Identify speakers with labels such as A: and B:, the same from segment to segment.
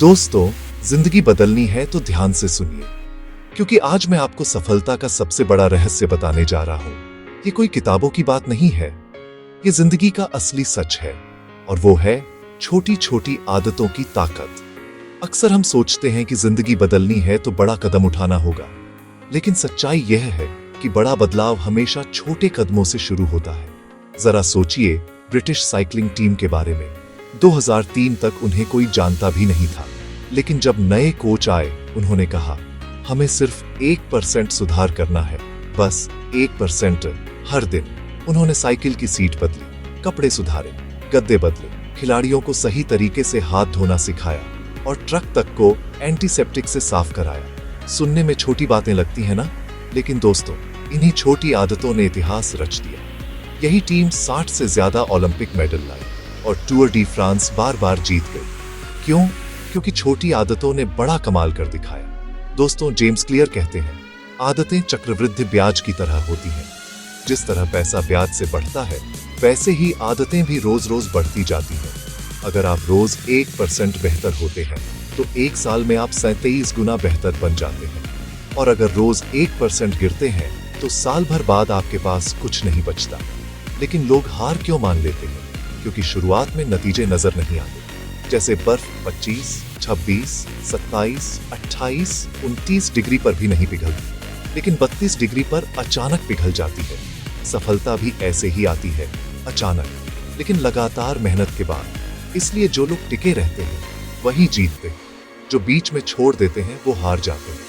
A: दोस्तों, जिंदगी बदलनी है तो ध्यान से सुनिए, क्योंकि आज मैं आपको सफलता का सबसे बड़ा रहस्य बताने जा रहा हूं। ये कोई किताबों की बात नहीं है, ये जिंदगी का असली सच है, और वो है छोटी छोटी आदतों की ताकत। अक्सर हम सोचते हैं कि जिंदगी बदलनी है तो बड़ा कदम उठाना होगा, लेकिन सच्चाई यह है कि बड़ा बदलाव हमेशा छोटे कदमों से शुरू होता है। जरा सोचिए ब्रिटिश साइकिलिंग टीम के बारे में। 2003 तक उन्हें कोई जानता भी नहीं था, लेकिन जब नए कोच आए, उन्होंने कहा, हमें सिर्फ 1% सुधार करना है, बस 1% हर दिन। उन्होंने साइकिल की सीट बदली, कपड़े सुधारे, गद्दे बदले, खिलाड़ियों को सही तरीके से हाथ धोना सिखाया और ट्रक तक को एंटीसेप्टिक से साफ कराया। सुनने में छोटी बातें लगती है ना, लेकिन दोस्तों, इन्हीं छोटी आदतों ने इतिहास रच दिया। यही टीम 60 से ज्यादा ओलंपिक मेडल लाई और टूर डी फ्रांस बार बार जीत गई। क्यों? क्योंकि छोटी आदतों ने बड़ा कमाल कर दिखाया। दोस्तों, जेम्स क्लियर कहते हैं, आदतें चक्रवृद्धि ब्याज की तरह होती हैं। जिस तरह पैसा ब्याज से बढ़ता है, वैसे ही आदतें भी रोज रोज बढ़ती जाती हैं। अगर आप रोज 1% बेहतर होते हैं, तो 1 साल में आप 37 गुना बेहतर बन जाते हैं। और अगर रोज 1% गिरते हैं, तो साल भर बाद आपके पास कुछ नहीं बचता। लेकिन लोग हार क्यों मान लेते हैं? क्योंकि शुरुआत में नतीजे नजर नहीं आते। जैसे बर्फ 25, 26, 27, 28, 29 डिग्री पर भी नहीं पिघलती, लेकिन 32 डिग्री पर अचानक पिघल जाती है। सफलता भी ऐसे ही आती है, अचानक, लेकिन लगातार मेहनत के बाद। इसलिए जो लोग टिके रहते हैं, वही जीतते हैं। जो बीच में छोड़ देते हैं, वो हार जाते हैं।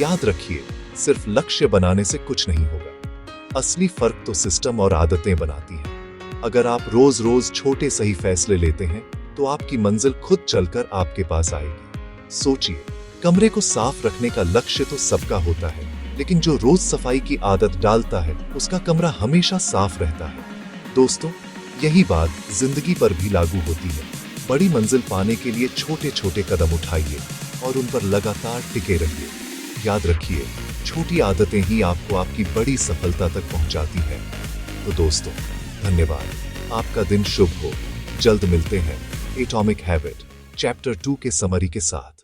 A: याद रखिए, सिर्फ लक्ष्य बनाने से कुछ नहीं होगा। असली फर्क तो सिस्टम और आदतें बनाती हैं। अगर आप रोज रोज छोटे सही फैसले लेते हैं, तो आपकी मंजिल खुद चलकर आपके पास आएगी। सोचिए, कमरे को साफ रखने का लक्ष्य तो सबका होता है, लेकिन जो रोज सफाई की आदत डालता है, उसका कमरा हमेशा साफ रहता है। दोस्तों, यही बात जिंदगी पर भी लागू होती है। बड़ी मंजिल पाने के लिए छोटे छोटे कदम उठाइए और उन पर लगातार टिके रहिए। याद रखिए, छोटी आदतें ही आपको आपकी बड़ी सफलता तक पहुंचाती हैं। तो दोस्तों, धन्यवाद। आपका दिन शुभ हो। जल्द मिलते हैं एटॉमिक हैबिट चैप्टर 2 के समरी के साथ।